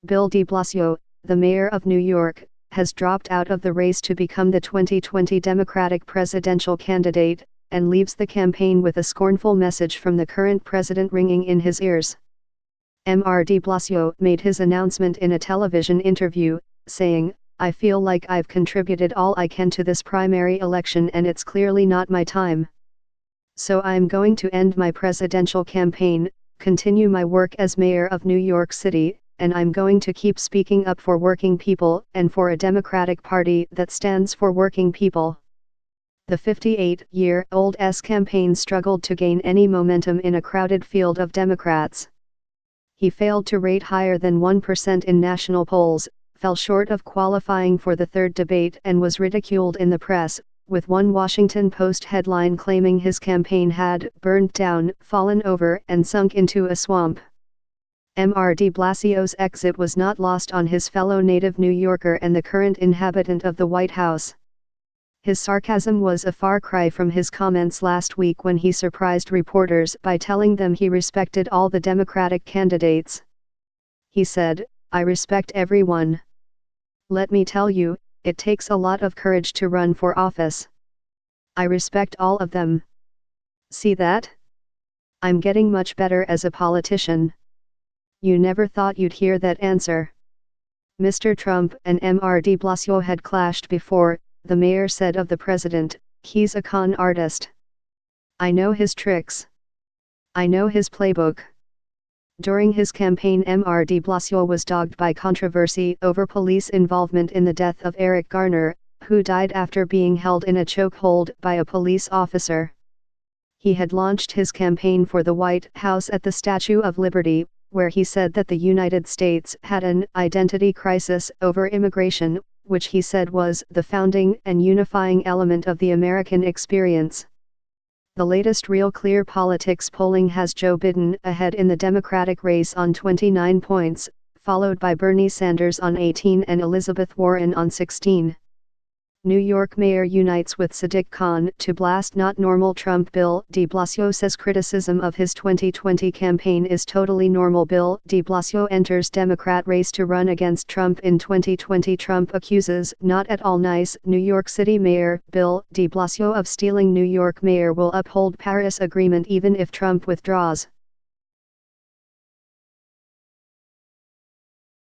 Bill de Blasio, the mayor of New York, has dropped out of the race to become the 2020 Democratic presidential candidate, and leaves the campaign with a scornful message from the current president ringing in his ears. Mr. de Blasio made his announcement in a television interview, saying, "I feel like I've contributed all I can to this primary election and it's clearly not my time. So I'm going to end my presidential campaign, continue my work as mayor of New York City, and I'm going to keep speaking up for working people and for a Democratic Party that stands for working people." The 58-year-old's campaign struggled to gain any momentum in a crowded field of Democrats. He failed to rate higher than 1% in national polls, fell short of qualifying for the third debate and was ridiculed in the press, with one Washington Post headline claiming his campaign had burned down, fallen over and sunk into a swamp. Mr. de Blasio's exit was not lost on his fellow native New Yorker and the current inhabitant of the White House. His sarcasm was a far cry from his comments last week when he surprised reporters by telling them he respected all the Democratic candidates. He said, "I respect everyone. Let me tell you, it takes a lot of courage to run for office. I respect all of them. See that? I'm getting much better as a politician." You never thought you'd hear that answer. Mr. Trump and Mr. de Blasio had clashed before, the mayor said of the president, "He's a con artist. I know his tricks. I know his playbook." During his campaign, Mr. de Blasio was dogged by controversy over police involvement in the death of Eric Garner, who died after being held in a chokehold by a police officer. He had launched his campaign for the White House at the Statue of Liberty, where he said that the United States had an identity crisis over immigration, which he said was the founding and unifying element of the American experience. The latest Real Clear Politics polling has Joe Biden ahead in the Democratic race on 29 points, followed by Bernie Sanders on 18 and Elizabeth Warren on 16. New York mayor unites with Sadiq Khan to blast not normal Trump. Bill de Blasio says criticism of his 2020 campaign is totally normal. Bill de Blasio enters Democrat race to run against Trump in 2020. Trump accuses not at all nice New York City Mayor Bill de Blasio of stealing. New York mayor will uphold Paris Agreement even if Trump withdraws.